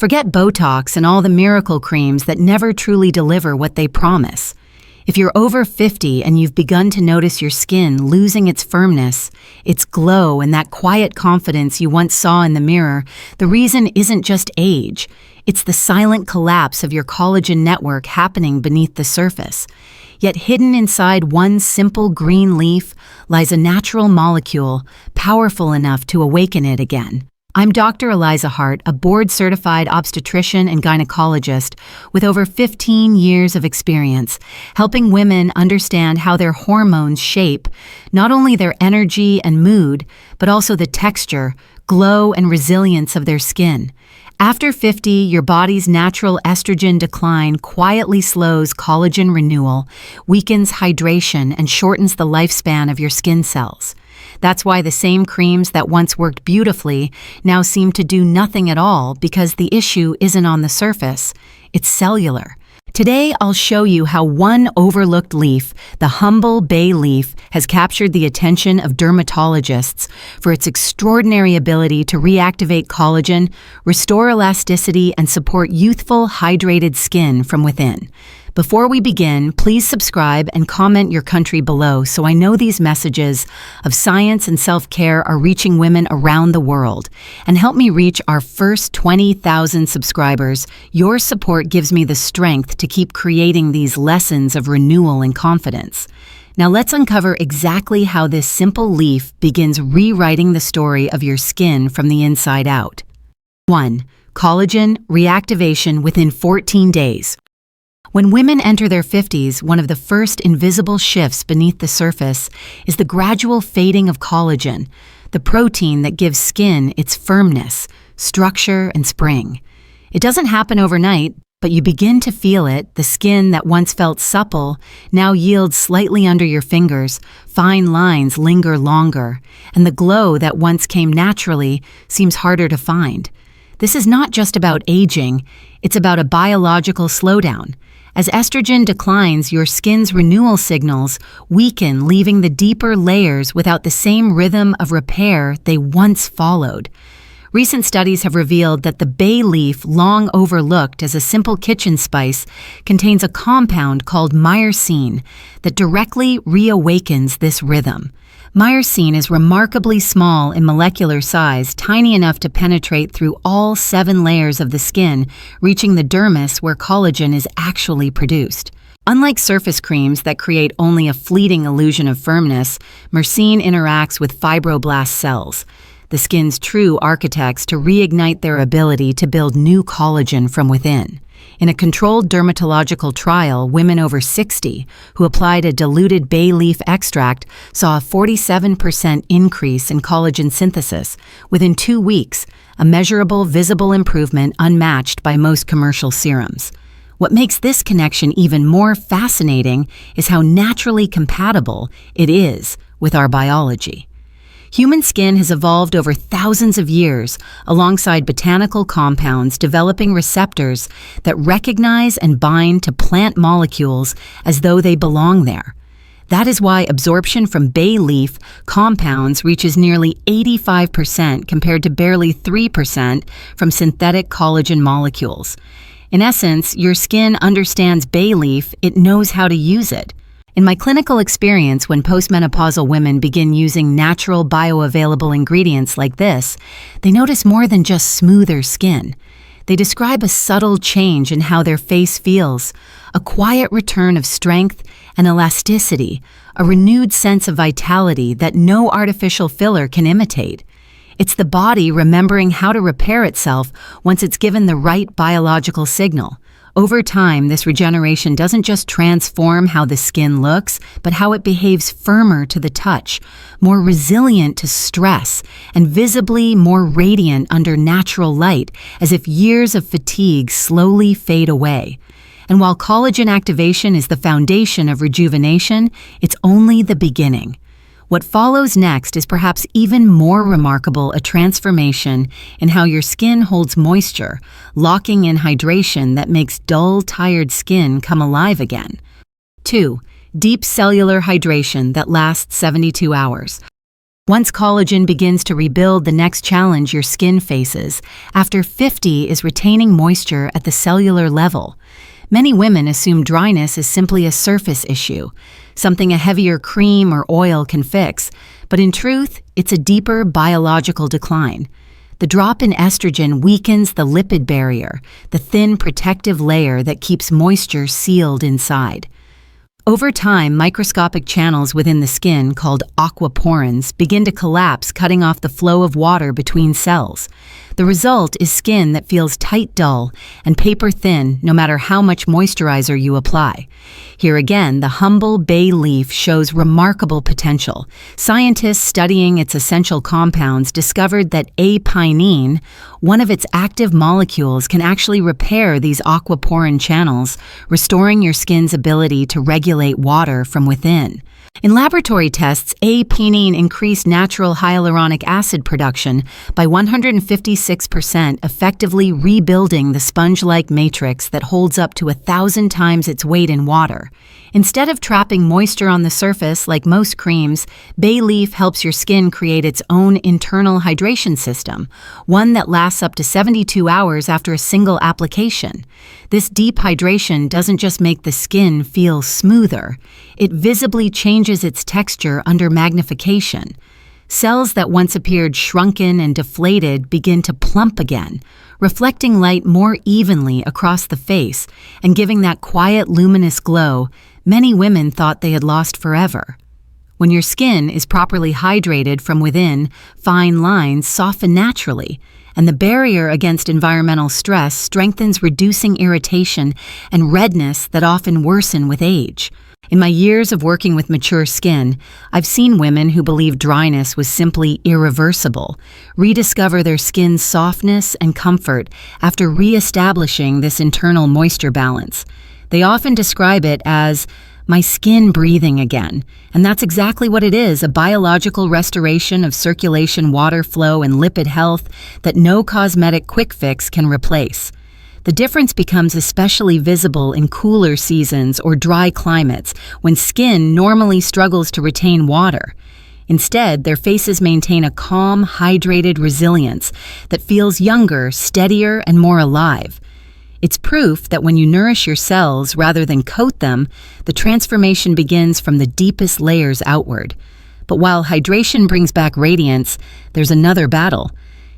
Forget Botox and all the miracle creams that never truly deliver what they promise. If you're over 50 and you've begun to notice your skin losing its firmness, its glow, and that quiet confidence you once saw in the mirror, the reason isn't just age. It's the silent collapse of your collagen network happening beneath the surface. Yet hidden inside one simple green leaf lies a natural molecule powerful enough to awaken it again. I'm Dr. Eliza Hart, a board-certified obstetrician and gynecologist with over 15 years of experience, helping women understand how their hormones shape not only their energy and mood, but also the texture, glow, and resilience of their skin. After 50, your body's natural estrogen decline quietly slows collagen renewal, weakens hydration, and shortens the lifespan of your skin cells. That's why the same creams that once worked beautifully now seem to do nothing at all, because the issue isn't on the surface, it's cellular. Today, I'll show you how one overlooked leaf, the humble bay leaf, has captured the attention of dermatologists for its extraordinary ability to reactivate collagen, restore elasticity, and support youthful, hydrated skin from within. Before we begin, please subscribe and comment your country below so I know these messages of science and self-care are reaching women around the world. And help me reach our first 20,000 subscribers. Your support gives me the strength to keep creating these lessons of renewal and confidence. Now let's uncover exactly how this simple leaf begins rewriting the story of your skin from the inside out. 1. Collagen reactivation within 14 days. When women enter their 50s, one of the first invisible shifts beneath the surface is the gradual fading of collagen, the protein that gives skin its firmness, structure, and spring. It doesn't happen overnight, but you begin to feel it. The skin that once felt supple now yields slightly under your fingers, fine lines linger longer, and the glow that once came naturally seems harder to find. This is not just about aging, it's about a biological slowdown. As estrogen declines, your skin's renewal signals weaken, leaving the deeper layers without the same rhythm of repair they once followed. Recent studies have revealed that the bay leaf, long overlooked as a simple kitchen spice, contains a compound called myrcene that directly reawakens this rhythm. Myrcene is remarkably small in molecular size, tiny enough to penetrate through all 7 layers of the skin, reaching the dermis where collagen is actually produced. Unlike surface creams that create only a fleeting illusion of firmness, myrcene interacts with fibroblast cells, the skin's true architects, to reignite their ability to build new collagen from within. In a controlled dermatological trial, women over 60 who applied a diluted bay leaf extract saw a 47% increase in collagen synthesis within 2 weeks, a measurable, visible improvement unmatched by most commercial serums. What makes this connection even more fascinating is how naturally compatible it is with our biology. Human skin has evolved over thousands of years alongside botanical compounds developing receptors that recognize and bind to plant molecules as though they belong there. That is why absorption from bay leaf compounds reaches nearly 85% compared to barely 3% from synthetic collagen molecules. In essence, your skin understands bay leaf, it knows how to use it. In my clinical experience, when postmenopausal women begin using natural bioavailable ingredients like this, they notice more than just smoother skin. They describe a subtle change in how their face feels, a quiet return of strength and elasticity, a renewed sense of vitality that no artificial filler can imitate. It's the body remembering how to repair itself once it's given the right biological signal. Over time, this regeneration doesn't just transform how the skin looks, but how it behaves, firmer to the touch, more resilient to stress, and visibly more radiant under natural light, as if years of fatigue slowly fade away. And while collagen activation is the foundation of rejuvenation, it's only the beginning. What follows next is perhaps even more remarkable, a transformation in how your skin holds moisture, locking in hydration that makes dull, tired skin come alive again. 2. Deep cellular hydration that lasts 72 hours. Once collagen begins to rebuild, the next challenge your skin faces after 50 is retaining moisture at the cellular level. Many women assume dryness is simply a surface issue, something a heavier cream or oil can fix, but in truth, it's a deeper biological decline. The drop in estrogen weakens the lipid barrier, the thin protective layer that keeps moisture sealed inside. Over time, microscopic channels within the skin, called aquaporins, begin to collapse, cutting off the flow of water between cells. The result is skin that feels tight, dull, and paper-thin no matter how much moisturizer you apply. Here again, the humble bay leaf shows remarkable potential. Scientists studying its essential compounds discovered that apinine, one of its active molecules, can actually repair these aquaporin channels, restoring your skin's ability to regulate water from within. In laboratory tests, apinine increased natural hyaluronic acid production by 156%, effectively rebuilding the sponge-like matrix that holds up to 1,000 times its weight in water. Instead of trapping moisture on the surface like most creams, bay leaf helps your skin create its own internal hydration system, one that lasts up to 72 hours after a single application. This deep hydration doesn't just make the skin feel smoother, it visibly changes its texture under magnification. Cells that once appeared shrunken and deflated begin to plump again, reflecting light more evenly across the face and giving that quiet, luminous glow many women thought they had lost forever. When your skin is properly hydrated from within, fine lines soften naturally, and the barrier against environmental stress strengthens, reducing irritation and redness that often worsen with age. In my years of working with mature skin, I've seen women who believed dryness was simply irreversible rediscover their skin's softness and comfort after re-establishing this internal moisture balance. They often describe it as my skin breathing again, and that's exactly what it is, a biological restoration of circulation, water flow, and lipid health that no cosmetic quick fix can replace. The difference becomes especially visible in cooler seasons or dry climates when skin normally struggles to retain water. Instead, their faces maintain a calm, hydrated resilience that feels younger, steadier, and more alive. It's proof that when you nourish your cells rather than coat them, the transformation begins from the deepest layers outward. But while hydration brings back radiance, there's another battle.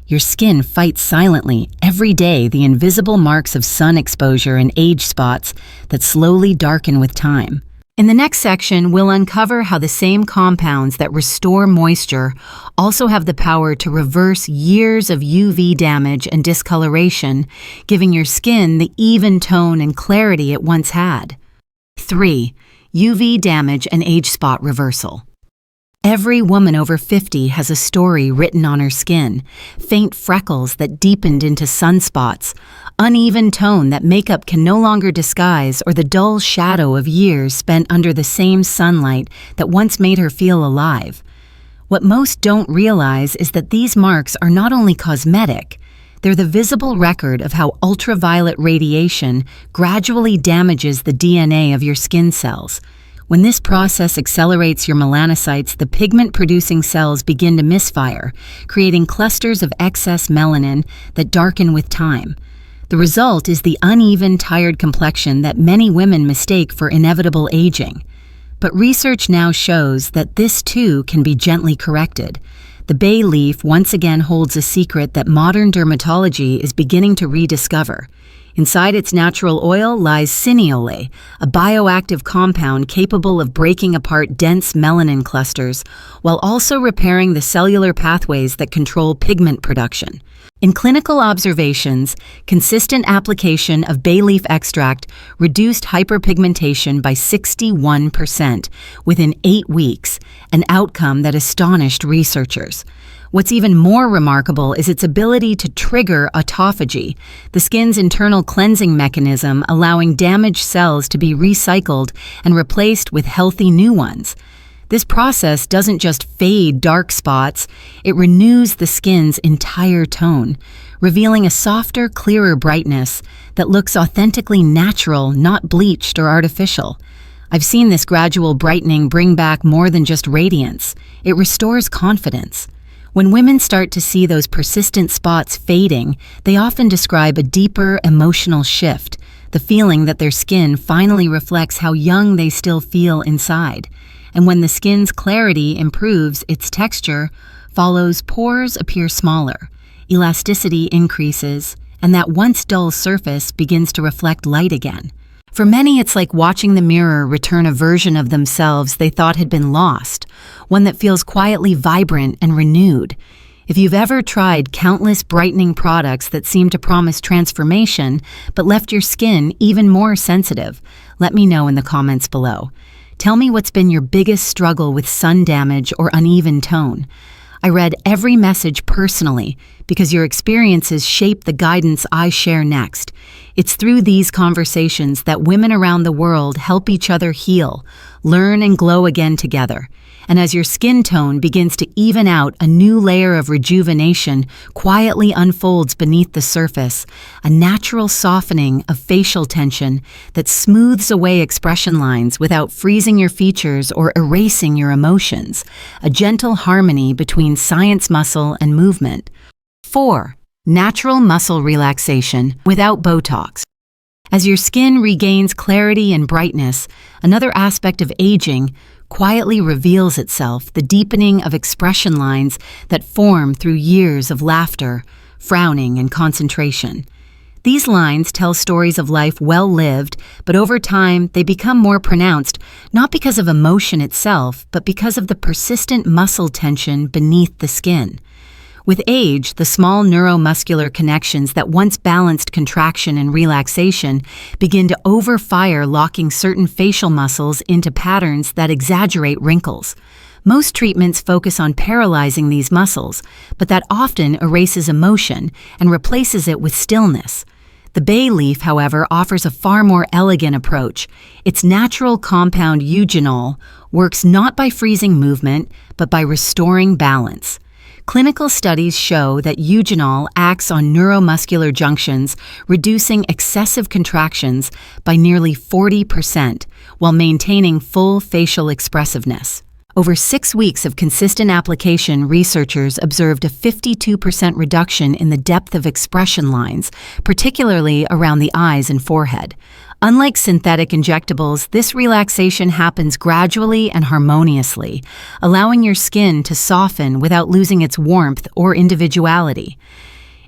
Your skin fights silently every day the invisible marks of sun exposure and age spots that slowly darken with time. In the next section, we'll uncover how the same compounds that restore moisture also have the power to reverse years of UV damage and discoloration, giving your skin the even tone and clarity it once had. 3. UV damage and age spot reversal. Every woman over 50 has a story written on her skin, faint freckles that deepened into sunspots, uneven tone that makeup can no longer disguise, or the dull shadow of years spent under the same sunlight that once made her feel alive. What most don't realize is that these marks are not only cosmetic, they're the visible record of how ultraviolet radiation gradually damages the DNA of your skin cells. When this process accelerates your melanocytes, the pigment-producing cells begin to misfire, creating clusters of excess melanin that darken with time. The result is the uneven, tired complexion that many women mistake for inevitable aging. But research now shows that this too can be gently corrected. The bay leaf once again holds a secret that modern dermatology is beginning to rediscover. Inside its natural oil lies cineole, a bioactive compound capable of breaking apart dense melanin clusters while also repairing the cellular pathways that control pigment production. In clinical observations, consistent application of bay leaf extract reduced hyperpigmentation by 61% within 8 weeks, an outcome that astonished researchers. What's even more remarkable is its ability to trigger autophagy, the skin's internal cleansing mechanism allowing damaged cells to be recycled and replaced with healthy new ones. This process doesn't just fade dark spots, it renews the skin's entire tone, revealing a softer, clearer brightness that looks authentically natural, not bleached or artificial. I've seen this gradual brightening bring back more than just radiance. It restores confidence. When women start to see those persistent spots fading, they often describe a deeper emotional shift, the feeling that their skin finally reflects how young they still feel inside. And when the skin's clarity improves, its texture follows, pores appear smaller, elasticity increases, and that once dull surface begins to reflect light again. For many, it's like watching the mirror return a version of themselves they thought had been lost, one that feels quietly vibrant and renewed. If you've ever tried countless brightening products that seem to promise transformation but left your skin even more sensitive, let me know in the comments below. Tell me what's been your biggest struggle with sun damage or uneven tone. I read every message personally because your experiences shape the guidance I share next. It's through these conversations that women around the world help each other heal, learn, and glow again together. And as your skin tone begins to even out, a new layer of rejuvenation quietly unfolds beneath the surface, a natural softening of facial tension that smooths away expression lines without freezing your features or erasing your emotions, a gentle harmony between science muscle and movement. 4. Natural muscle relaxation without Botox. As your skin regains clarity and brightness, another aspect of aging quietly reveals itself, the deepening of expression lines that form through years of laughter, frowning, and concentration. These lines tell stories of life well lived, but over time they become more pronounced, not because of emotion itself, but because of the persistent muscle tension beneath the skin. With age, the small neuromuscular connections that once balanced contraction and relaxation begin to overfire, locking certain facial muscles into patterns that exaggerate wrinkles. Most treatments focus on paralyzing these muscles, but that often erases emotion and replaces it with stillness. The bay leaf, however, offers a far more elegant approach. Its natural compound eugenol works not by freezing movement, but by restoring balance. Clinical studies show that eugenol acts on neuromuscular junctions, reducing excessive contractions by nearly 40% while maintaining full facial expressiveness. Over 6 weeks of consistent application, researchers observed a 52% reduction in the depth of expression lines, particularly around the eyes and forehead. Unlike synthetic injectables, this relaxation happens gradually and harmoniously, allowing your skin to soften without losing its warmth or individuality.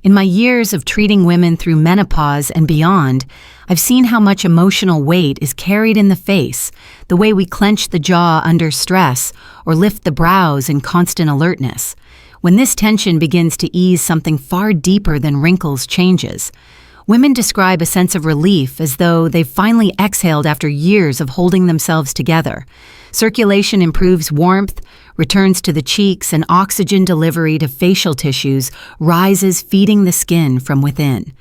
In my years of treating women through menopause and beyond, I've seen how much emotional weight is carried in the face, the way we clench the jaw under stress or lift the brows in constant alertness. When this tension begins to ease, something far deeper than wrinkles changes. Women describe a sense of relief, as though they've finally exhaled after years of holding themselves together. Circulation improves, warmth returns to the cheeks, and oxygen delivery to facial tissues rises, feeding the skin from within.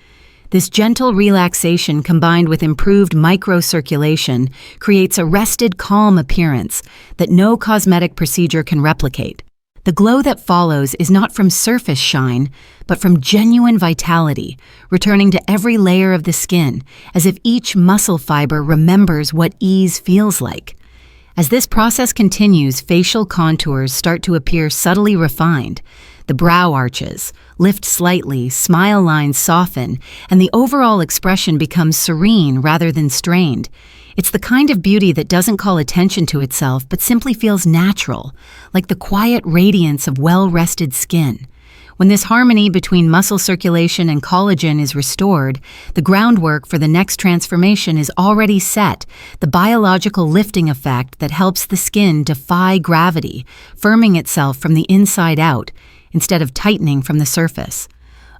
This gentle relaxation, combined with improved microcirculation, creates a rested, calm appearance that no cosmetic procedure can replicate. The glow that follows is not from surface shine, but from genuine vitality, returning to every layer of the skin, as if each muscle fiber remembers what ease feels like. As this process continues, facial contours start to appear subtly refined. The brow arches lift slightly, smile lines soften, and the overall expression becomes serene rather than strained. It's the kind of beauty that doesn't call attention to itself, but simply feels natural, like the quiet radiance of well-rested skin. When this harmony between muscle circulation and collagen is restored, the groundwork for the next transformation is already set, the biological lifting effect that helps the skin defy gravity, firming itself from the inside out, instead of tightening from the surface.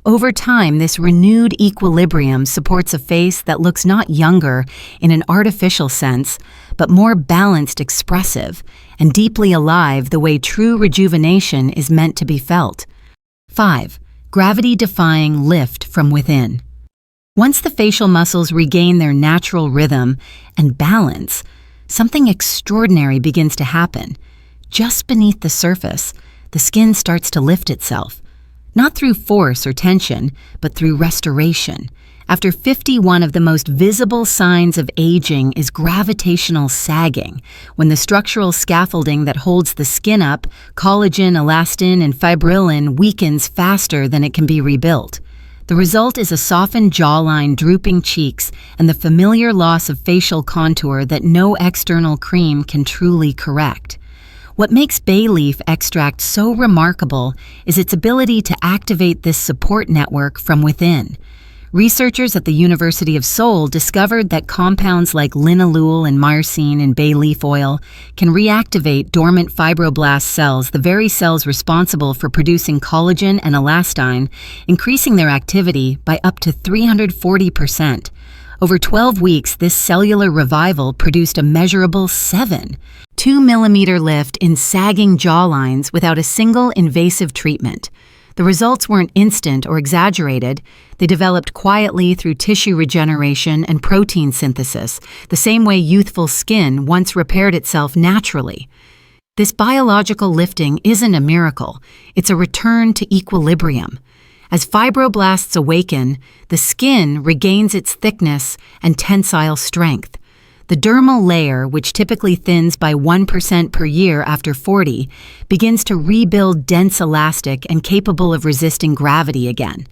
Over time, this renewed equilibrium supports a face that looks not younger in an artificial sense, but more balanced, expressive, and deeply alive, the way true rejuvenation is meant to be felt. 5. Gravity-Defying Lift from within. Once the facial muscles regain their natural rhythm and balance, something extraordinary begins to happen. Just beneath the surface, the skin starts to lift itself. Not through force or tension, but through restoration. After 50, one of the most visible signs of aging is gravitational sagging, when the structural scaffolding that holds the skin up, collagen, elastin, and fibrillin, weakens faster than it can be rebuilt. The result is a softened jawline, drooping cheeks, and the familiar loss of facial contour that no external cream can truly correct. What makes bay leaf extract so remarkable is its ability to activate this support network from within. Researchers at the University of Seoul discovered that compounds like linalool and myrcene in bay leaf oil can reactivate dormant fibroblast cells, the very cells responsible for producing collagen and elastin, increasing their activity by up to 340%. Over 12 weeks, this cellular revival produced a measurable 2 millimeter lift in sagging jawlines without a single invasive treatment. The results weren't instant or exaggerated. They developed quietly through tissue regeneration and protein synthesis, the same way youthful skin once repaired itself naturally. This biological lifting isn't a miracle. It's a return to equilibrium. As fibroblasts awaken, the skin regains its thickness and tensile strength. The dermal layer, which typically thins by 1% per year after 40, begins to rebuild dense elastic and capable of resisting gravity again.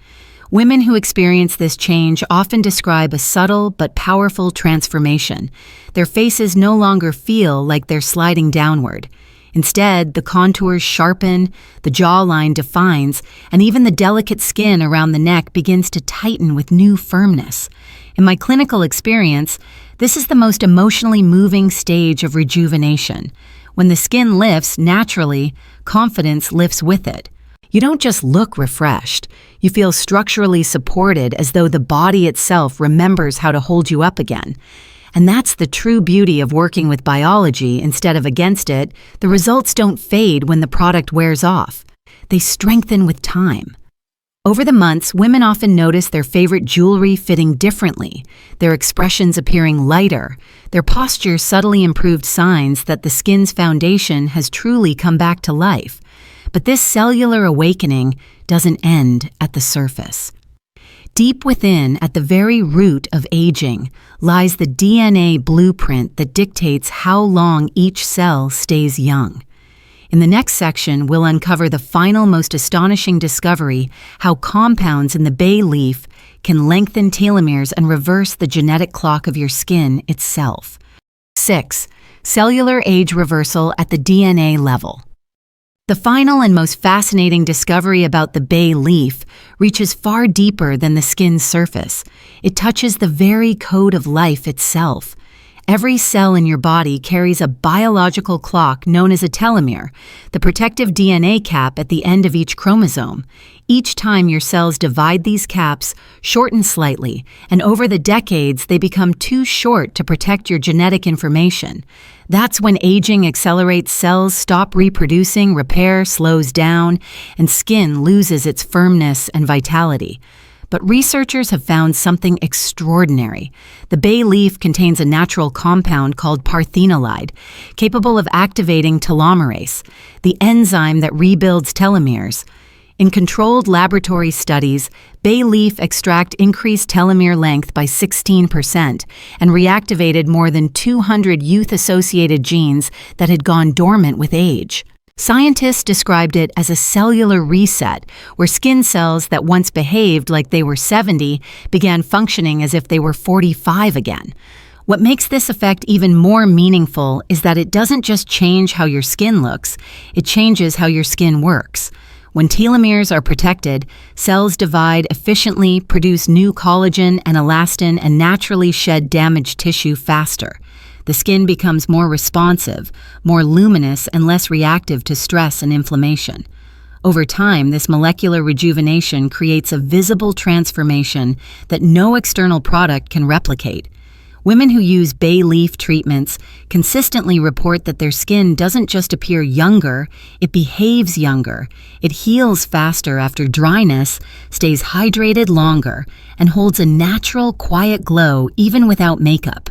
Women who experience this change often describe a subtle but powerful transformation. Their faces no longer feel like they're sliding downward. Instead, the contours sharpen, the jawline defines, and even the delicate skin around the neck begins to tighten with new firmness. In my clinical experience, this is the most emotionally moving stage of rejuvenation. When the skin lifts naturally, confidence lifts with it. You don't just look refreshed. You feel structurally supported, as though the body itself remembers how to hold you up again. And that's the true beauty of working with biology instead of against it. The results don't fade when the product wears off. They strengthen with time. Over the months, women often notice their favorite jewelry fitting differently, their expressions appearing lighter, their posture subtly improved, signs that the skin's foundation has truly come back to life. But this cellular awakening doesn't end at the surface. Deep within, at the very root of aging, lies the DNA blueprint that dictates how long each cell stays young. In the next section, we'll uncover the final, most astonishing discovery: how compounds in the bay leaf can lengthen telomeres and reverse the genetic clock of your skin itself. 6. Cellular age reversal at the DNA level. The final and most fascinating discovery about the bay leaf reaches far deeper than the skin's surface. It touches the very code of life itself. Every cell in your body carries a biological clock known as a telomere, the protective DNA cap at the end of each chromosome. Each time your cells divide, these caps shorten slightly, and over the decades they become too short to protect your genetic information. That's when aging accelerates, cells stop reproducing, repair slows down, and skin loses its firmness and vitality. But researchers have found something extraordinary. The bay leaf contains a natural compound called parthenolide, capable of activating telomerase, the enzyme that rebuilds telomeres. In controlled laboratory studies, bay leaf extract increased telomere length by 16% and reactivated more than 200 youth-associated genes that had gone dormant with age. Scientists described it as a cellular reset, where skin cells that once behaved like they were 70 began functioning as if they were 45 again. What makes this effect even more meaningful is that it doesn't just change how your skin looks, it changes how your skin works. When telomeres are protected, cells divide efficiently, produce new collagen and elastin, and naturally shed damaged tissue faster. The skin becomes more responsive, more luminous, and less reactive to stress and inflammation. Over time, this molecular rejuvenation creates a visible transformation that no external product can replicate. Women who use bay leaf treatments consistently report that their skin doesn't just appear younger, it behaves younger. It heals faster after dryness, stays hydrated longer, and holds a natural, quiet glow even without makeup.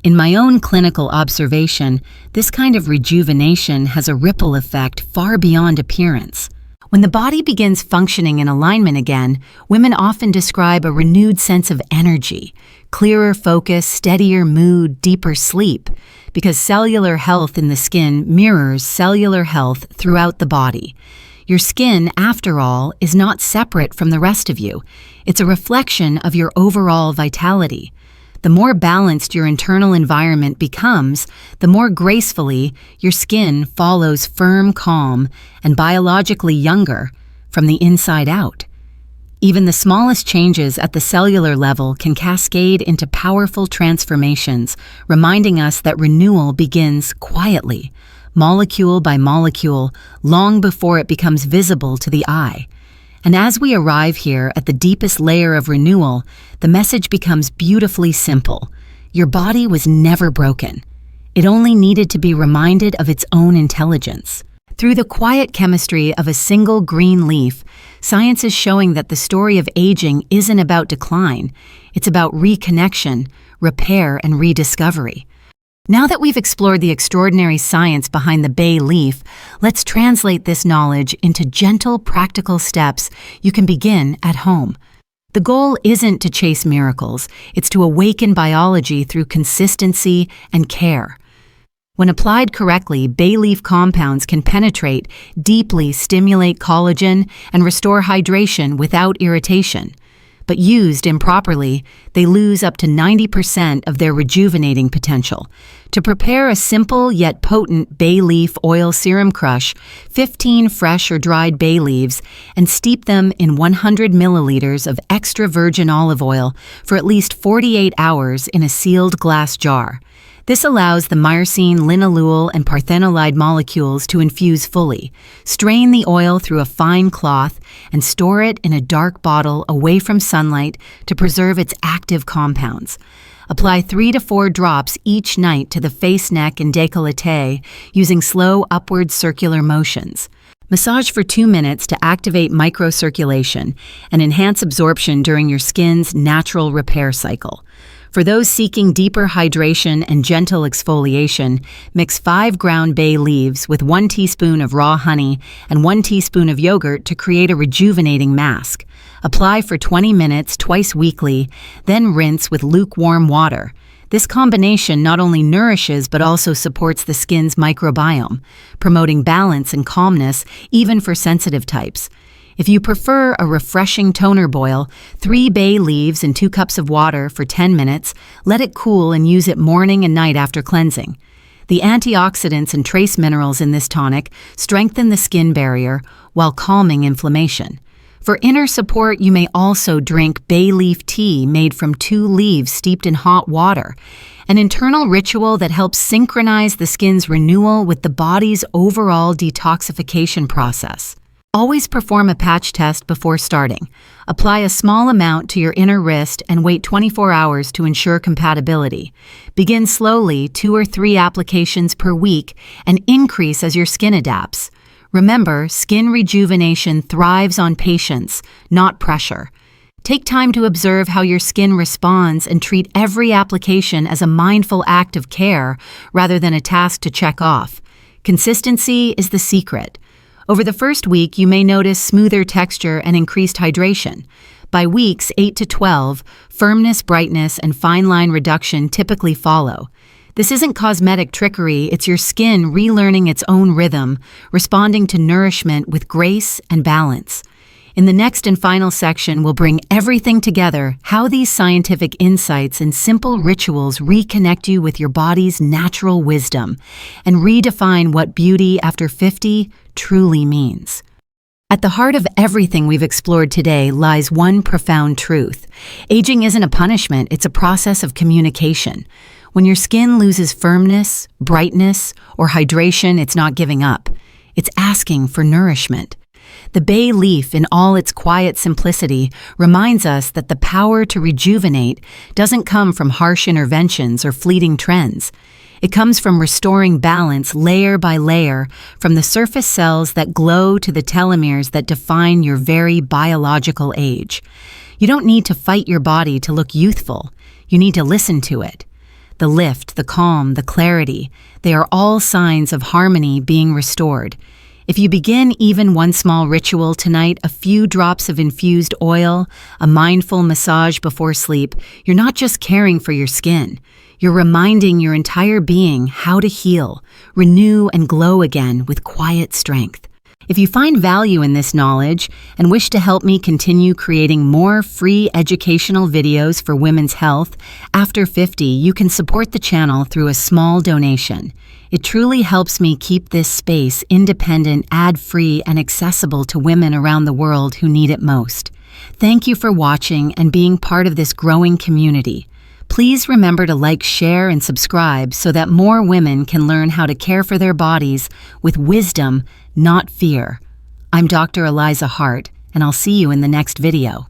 In my own clinical observation, this kind of rejuvenation has a ripple effect far beyond appearance. When the body begins functioning in alignment again, women often describe a renewed sense of energy, clearer focus, steadier mood, deeper sleep, because cellular health in the skin mirrors cellular health throughout the body. Your skin, after all, is not separate from the rest of you. It's a reflection of your overall vitality. The more balanced your internal environment becomes, the more gracefully your skin follows firm, calm, and biologically younger from the inside out. Even the smallest changes at the cellular level can cascade into powerful transformations, reminding us that renewal begins quietly, molecule by molecule, long before it becomes visible to the eye. And as we arrive here at the deepest layer of renewal, the message becomes beautifully simple. Your body was never broken. It only needed to be reminded of its own intelligence. Through the quiet chemistry of a single green leaf, science is showing that the story of aging isn't about decline. It's about reconnection, repair, and rediscovery. Now that we've explored the extraordinary science behind the bay leaf, let's translate this knowledge into gentle, practical steps you can begin at home. The goal isn't to chase miracles, it's to awaken biology through consistency and care. When applied correctly, bay leaf compounds can penetrate, deeply stimulate collagen, and restore hydration without irritation. But used improperly, they lose up to 90% of their rejuvenating potential. To prepare a simple yet potent bay leaf oil serum, crush 15 fresh or dried bay leaves and steep them in 100 milliliters of extra virgin olive oil for at least 48 hours in a sealed glass jar. This allows the myrcene, linalool, and parthenolide molecules to infuse fully. Strain the oil through a fine cloth and store it in a dark bottle away from sunlight to preserve its active compounds. Apply 3 to 4 drops each night to the face, neck, and décolleté using slow upward circular motions. Massage for 2 minutes to activate microcirculation and enhance absorption during your skin's natural repair cycle. For those seeking deeper hydration and gentle exfoliation, mix 5 ground bay leaves with 1 teaspoon of raw honey and 1 teaspoon of yogurt to create a rejuvenating mask. Apply for 20 minutes twice weekly, then rinse with lukewarm water. This combination not only nourishes but also supports the skin's microbiome, promoting balance and calmness even for sensitive types. If you prefer a refreshing toner, boil 3 bay leaves in 2 cups of water for 10 minutes, let it cool and use it morning and night after cleansing. The antioxidants and trace minerals in this tonic strengthen the skin barrier while calming inflammation. For inner support, you may also drink bay leaf tea made from 2 leaves steeped in hot water, an internal ritual that helps synchronize the skin's renewal with the body's overall detoxification process. Always perform a patch test before starting. Apply a small amount to your inner wrist and wait 24 hours to ensure compatibility. Begin slowly, 2 or 3 applications per week, and increase as your skin adapts. Remember, skin rejuvenation thrives on patience, not pressure. Take time to observe how your skin responds and treat every application as a mindful act of care rather than a task to check off. Consistency is the secret. Over the first week, you may notice smoother texture and increased hydration. By weeks 8 to 12, firmness, brightness, and fine line reduction typically follow. This isn't cosmetic trickery, it's your skin relearning its own rhythm, responding to nourishment with grace and balance. In the next and final section, we'll bring everything together, how these scientific insights and simple rituals reconnect you with your body's natural wisdom and redefine what beauty after 50 truly means. At the heart of everything we've explored today lies one profound truth. Aging isn't a punishment, it's a process of communication. When your skin loses firmness, brightness, or hydration, it's not giving up. It's asking for nourishment. The bay leaf, in all its quiet simplicity, reminds us that the power to rejuvenate doesn't come from harsh interventions or fleeting trends. It comes from restoring balance layer by layer, from the surface cells that glow to the telomeres that define your very biological age. You don't need to fight your body to look youthful. You need to listen to it. The lift, the calm, the clarity, they are all signs of harmony being restored. If you begin even one small ritual tonight, a few drops of infused oil, a mindful massage before sleep, you're not just caring for your skin. You're reminding your entire being how to heal, renew, and glow again with quiet strength. If you find value in this knowledge and wish to help me continue creating more free educational videos for women's health after 50, you can support the channel through a small donation. It truly helps me keep this space independent, ad-free, and accessible to women around the world who need it most. Thank you for watching and being part of this growing community. Please remember to like, share, and subscribe so that more women can learn how to care for their bodies with wisdom, not fear. I'm Dr. Eliza Hart, and I'll see you in the next video.